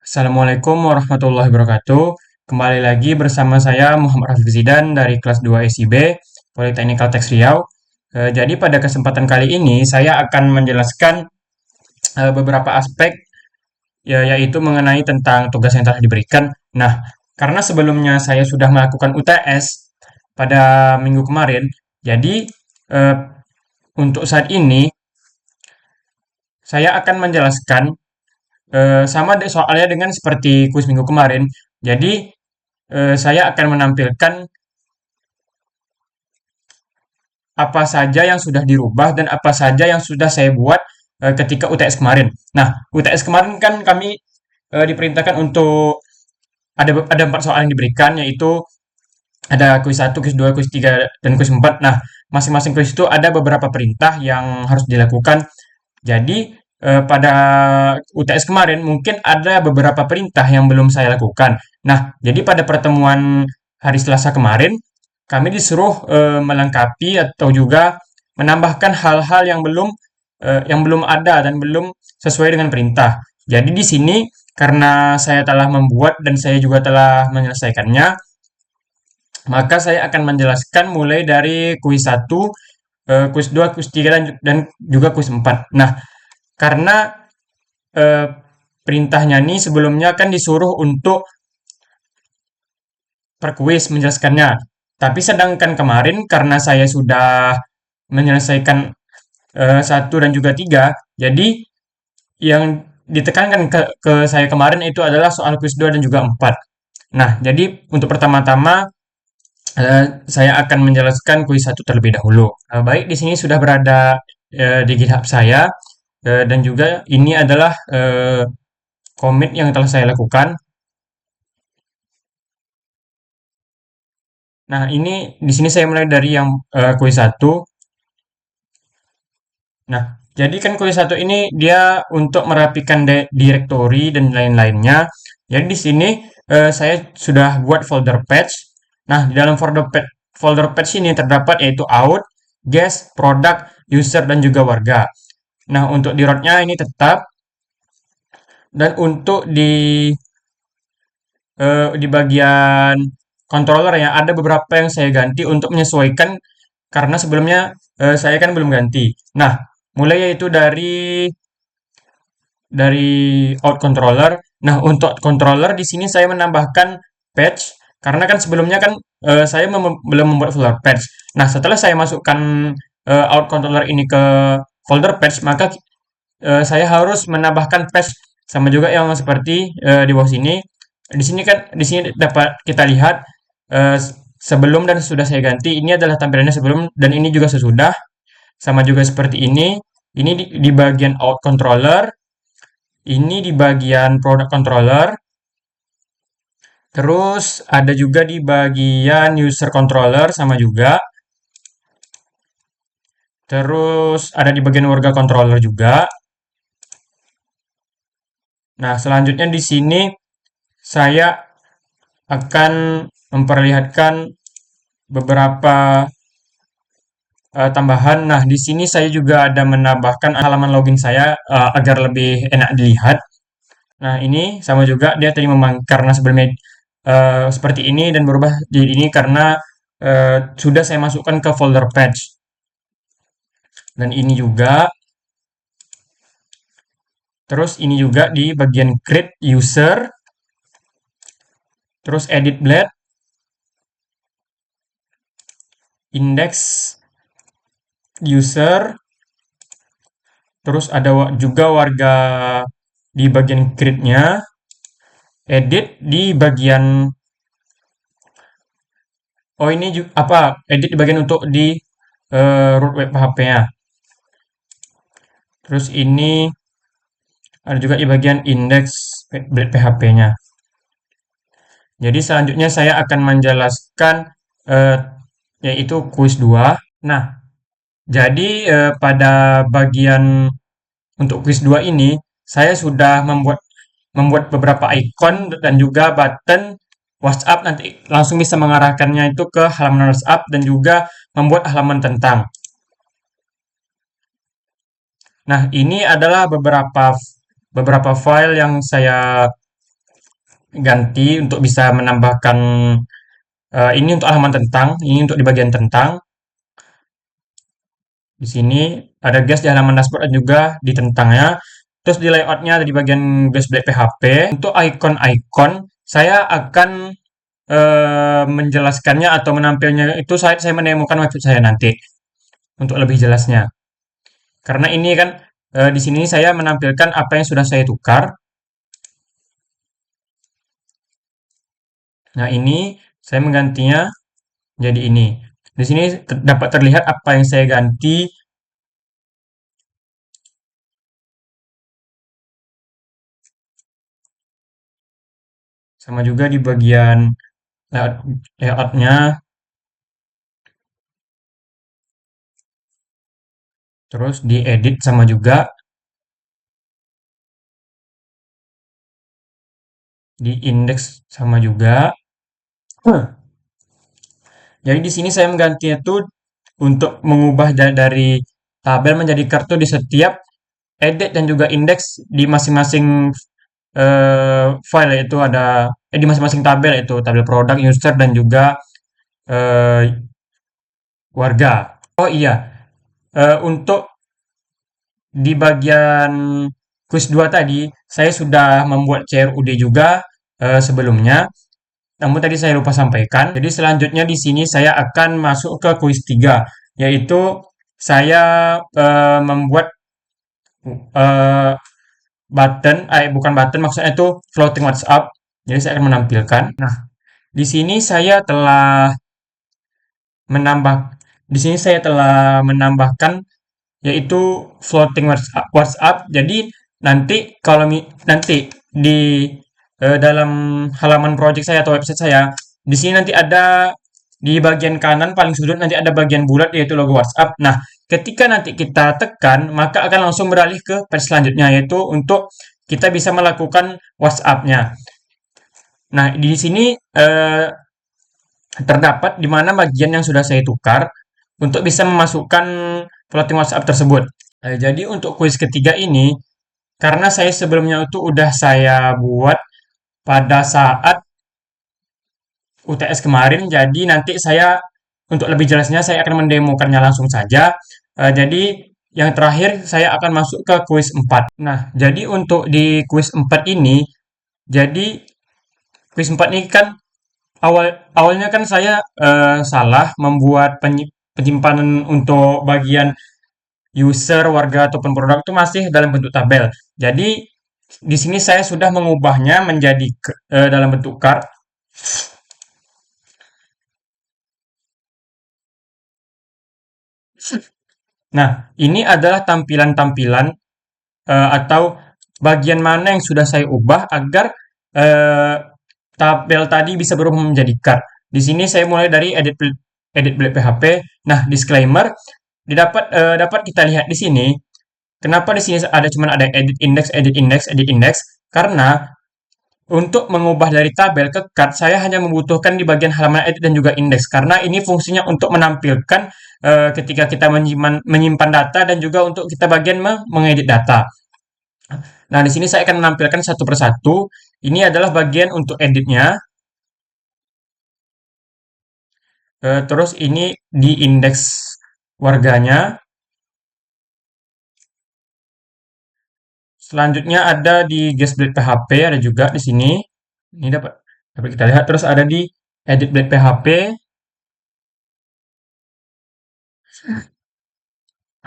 Assalamualaikum warahmatullahi wabarakatuh. Kembali lagi bersama saya Muhammad Rafiq Zidan dari kelas 2 SIB Politeknik Kalteks Riau. Jadi pada kesempatan kali ini saya akan menjelaskan beberapa aspek yaitu mengenai tentang tugas yang telah diberikan. Nah, karena sebelumnya saya sudah melakukan UTS pada minggu kemarin, jadi eh, untuk saat ini saya akan menjelaskan sama deh soalnya dengan seperti kuis minggu kemarin. Jadi saya akan menampilkan apa saja yang sudah dirubah dan apa saja yang sudah saya buat ketika UTS kemarin. Nah, UTS kemarin kan kami diperintahkan untuk ada 4 soal yang diberikan, yaitu ada kuis satu, kuis 2, kuis 3, dan kuis 4. Nah, masing-masing kuis itu ada beberapa perintah yang harus dilakukan. Jadi, pada UTS kemarin mungkin ada beberapa perintah yang belum saya lakukan. Nah, jadi pada pertemuan hari Selasa kemarin, kami disuruh melengkapi atau juga menambahkan hal-hal yang belum ada dan belum sesuai dengan perintah. Jadi di sini karena saya telah membuat dan saya juga telah menyelesaikannya, maka saya akan menjelaskan mulai dari kuis satu, kuis 2, kuis 3, dan juga kuis 4. Nah, karena eh, perintahnya nih sebelumnya kan disuruh untuk per kuis menjelaskannya. Tapi sedangkan kemarin karena saya sudah menyelesaikan satu dan juga tiga, jadi yang ditekankan ke saya kemarin itu adalah soal kuis 2 dan juga 4. Nah, jadi untuk pertama-tama saya akan menjelaskan kuis satu terlebih dahulu. Baik, di sini sudah berada di GitHub saya, dan juga ini adalah komit yang telah saya lakukan. Nah, ini di sini saya mulai dari yang kuis satu. Nah, jadi kan kuis satu ini dia untuk merapikan direktori dan lain-lainnya. Jadi di sini saya sudah buat folder patch. Nah, di dalam folder patch ini terdapat yaitu out, guest, product, user, dan juga warga. Nah, untuk di rootnya ini tetap, dan untuk di bagian controller ya ada beberapa yang saya ganti untuk menyesuaikan karena sebelumnya saya kan belum ganti. Nah, mulai yaitu dari out controller. Nah, untuk controller di sini saya menambahkan patch karena kan sebelumnya kan saya belum membuat folder patch. Nah, setelah saya masukkan out controller ini ke folder patch, maka saya harus menambahkan patch sama juga yang seperti di bawah sini. Di sini dapat kita lihat eh, sebelum dan sudah saya ganti. Ini adalah tampilannya sebelum dan ini juga sesudah. Sama juga seperti ini. Ini di bagian out controller, ini di bagian product controller, terus ada juga di bagian user controller sama juga, terus ada di bagian warga controller juga. Nah, selanjutnya di sini saya akan memperlihatkan beberapa tambahan. Nah, di sini saya juga ada menambahkan halaman login saya agar lebih enak dilihat. Nah, ini sama juga dia tadi memang karena sebelumnya seperti ini dan berubah jadi ini karena sudah saya masukkan ke folder patch. Dan ini juga, terus ini juga di bagian create user, terus edit blade, index user, terus ada juga warga di bagian create-nya, edit di bagian ini juga apa edit di bagian untuk di root web PHP-nya. Terus ini ada juga di bagian index blade PHP-nya. Jadi selanjutnya saya akan menjelaskan eh, yaitu kuis 2. Nah, jadi pada bagian untuk kuis 2 ini saya sudah membuat beberapa ikon dan juga button WhatsApp, nanti langsung bisa mengarahkannya itu ke halaman WhatsApp dan juga membuat halaman tentang. Nah, ini adalah beberapa file yang saya ganti untuk bisa menambahkan ini untuk halaman tentang, ini untuk di bagian tentang. Di sini ada gas di halaman dashboard dan juga di tentangnya. Terus di layoutnya ada di bagian Guest.Black PHP. Untuk icon-icon, saya akan menjelaskannya atau menampilnya itu saya menemukan website saya nanti untuk lebih jelasnya. Karena ini kan di sini saya menampilkan apa yang sudah saya tukar. Nah, ini saya menggantinya jadi ini. Di sini dapat terlihat apa yang saya ganti, sama juga di bagian layoutnya, terus diedit sama juga, di indeks sama juga. Jadi di sini saya menggantinya tuh untuk mengubah dari tabel menjadi kartu di setiap edit dan juga indeks di masing-masing file, yaitu ada di masing-masing tabel, yaitu tabel produk, user, dan juga eh, warga. Oh iya, untuk di bagian quiz 2 tadi, saya sudah membuat CRUD juga sebelumnya. Namun tadi saya lupa sampaikan. Jadi selanjutnya di sini saya akan masuk ke quiz 3, yaitu saya membuat eh, button, bukan button, maksudnya itu floating WhatsApp. Jadi saya akan menampilkan. Nah, di sini saya telah menambah, di sini saya telah menambahkan yaitu floating WhatsApp. Jadi nanti kalau nanti di dalam halaman project saya atau website saya, di sini nanti ada di bagian kanan paling sudut nanti ada bagian bulat yaitu logo WhatsApp. Nah, ketika nanti kita tekan, maka akan langsung beralih ke page selanjutnya yaitu untuk kita bisa melakukan WhatsApp-nya. Nah, di sini terdapat di mana bagian yang sudah saya tukar untuk bisa memasukkan floating WhatsApp tersebut. Jadi untuk kuis ketiga ini, karena saya sebelumnya itu udah saya buat pada saat UTS kemarin, jadi nanti saya untuk lebih jelasnya saya akan mendemokannya langsung saja. Jadi yang terakhir saya akan masuk ke kuis 4. Nah, jadi untuk di kuis 4 ini, jadi kuis 4 ini kan awalnya kan saya salah membuat penyimpanan untuk bagian user, warga ataupun produk itu masih dalam bentuk tabel. Jadi di sini saya sudah mengubahnya menjadi dalam bentuk card. Nah, ini adalah tampilan-tampilan atau bagian mana yang sudah saya ubah agar eh, tabel tadi bisa berubah menjadi card. Di sini saya mulai dari edit PHP. Nah, disclaimer dapat kita lihat di sini. Kenapa di sini ada edit index, edit index, edit index? Karena untuk mengubah dari tabel ke card, saya hanya membutuhkan di bagian halaman edit dan juga indeks. Karena ini fungsinya untuk menampilkan ketika kita menyimpan data dan juga untuk kita bagian mengedit data. Nah, di sini saya akan menampilkan satu persatu. Ini adalah bagian untuk editnya. Terus ini di indeks warganya. Selanjutnya ada di Guest.Black PHP, ada juga di sini. Ini dapat kita lihat. Terus ada di Edit Black PHP.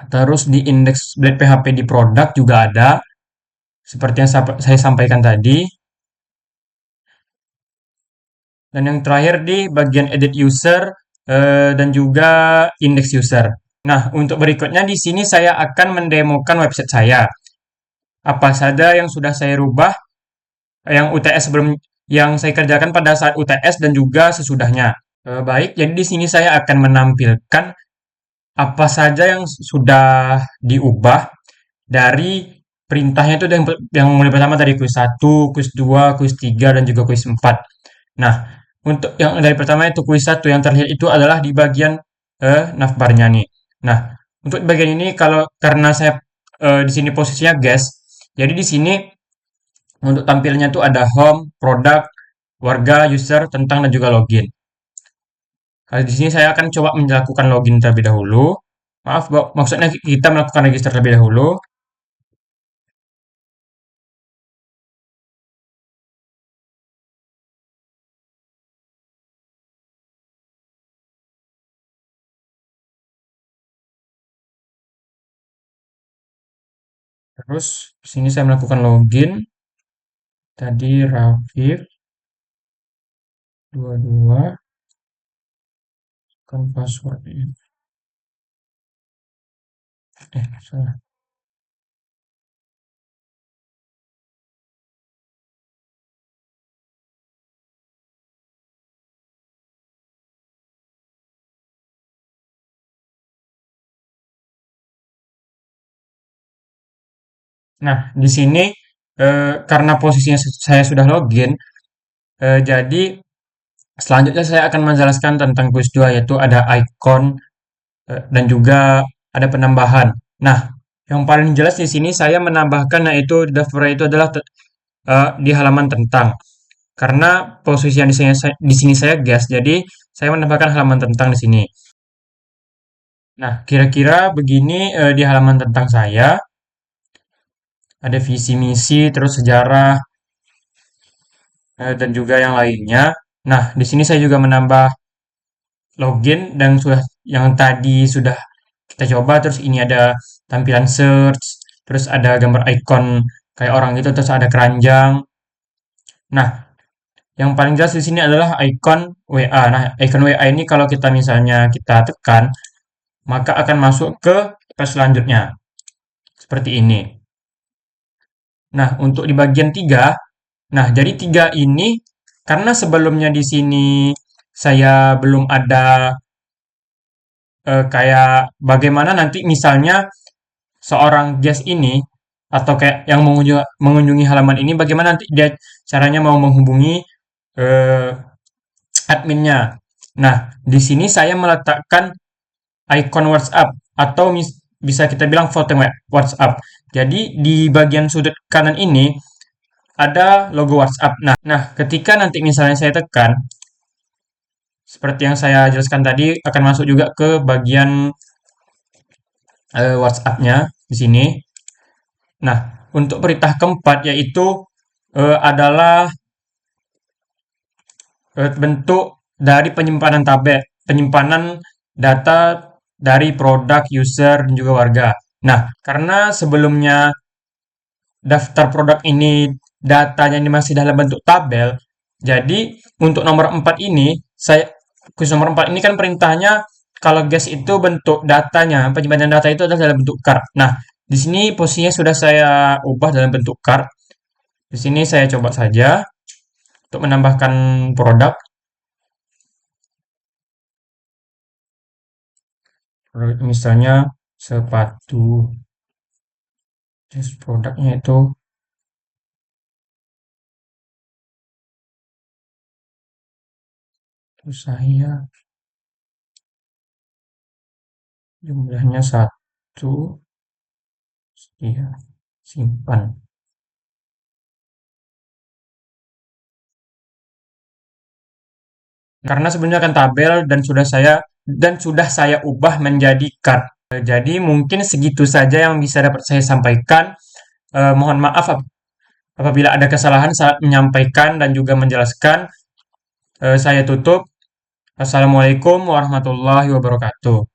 Terus di indeks Black PHP di produk juga ada. Seperti yang saya sampaikan tadi. Dan yang terakhir di bagian edit user dan juga index user. Nah, untuk berikutnya di sini saya akan mendemokan website saya. Apa saja yang sudah saya rubah, yang UTS sebelum yang saya kerjakan pada saat UTS dan juga sesudahnya. Baik, jadi di sini saya akan menampilkan apa saja yang sudah diubah dari perintahnya itu yang mulai pertama dari kuis 1, kuis 2, kuis 3, dan juga kuis 4. Nah, untuk yang dari pertama itu kuis 1 yang terlihat itu adalah di bagian navbarnya nih. Nah, untuk bagian ini karena saya di sini posisinya guest, jadi di sini untuk tampilnya tuh ada home, produk, warga, user, tentang dan juga login. Kali di sini saya akan coba melakukan login terlebih dahulu. Maaf, maksudnya kita melakukan register terlebih dahulu. Terus di sini saya melakukan login. Tadi Rafif 22 kan passwordnya. Salah. Nah, di sini karena posisinya saya sudah login, jadi selanjutnya saya akan menjelaskan tentang quiz 2 yaitu ada icon dan juga ada penambahan. Nah, yang paling jelas di sini saya menambahkan yaitu daftar itu adalah di halaman tentang. Karena posisi yang di sini saya gas, jadi saya menambahkan halaman tentang di sini. Nah, kira-kira begini di halaman tentang saya ada visi misi, terus sejarah dan juga yang lainnya. Nah, di sini saya juga menambah login dan sudah yang tadi sudah kita coba. Terus ini ada tampilan search, terus ada gambar icon kayak orang gitu, terus ada keranjang. Nah, yang paling jelas di sini adalah icon WA. Nah, icon WA ini kalau kita misalnya kita tekan, maka akan masuk ke page selanjutnya. Seperti ini. Nah, untuk di bagian 3, nah jadi 3 ini karena sebelumnya di sini saya belum ada kayak bagaimana nanti misalnya seorang guest ini atau kayak yang mengunjungi halaman ini bagaimana nanti dia caranya mau menghubungi eh, adminnya. Nah, di sini saya meletakkan icon WhatsApp atau bisa kita bilang foto WhatsApp. Jadi di bagian sudut kanan ini ada logo WhatsApp. Nah, ketika nanti misalnya saya tekan, seperti yang saya jelaskan tadi, akan masuk juga ke bagian WhatsApp-nya di sini. Nah, untuk perintah keempat yaitu adalah bentuk dari penyimpanan tabel, penyimpanan data dari produk, user, dan juga warga. Nah, karena sebelumnya daftar produk ini datanya ini masih dalam bentuk tabel, jadi untuk nomor 4 ini, khusus nomor 4 ini kan perintahnya kalau guess itu bentuk datanya, penyimpanan data itu adalah dalam bentuk card. Nah, di sini posisinya sudah saya ubah dalam bentuk card. Di sini saya coba saja untuk menambahkan produk. Misalnya sepatu, terus produknya itu saya jumlahnya satu, ya, simpan. Karena sebenarnya akan tabel dan sudah saya ubah menjadi card. Jadi mungkin segitu saja yang bisa dapat saya sampaikan. Mohon maaf apabila ada kesalahan saat menyampaikan dan juga menjelaskan. Saya tutup. Assalamualaikum warahmatullahi wabarakatuh.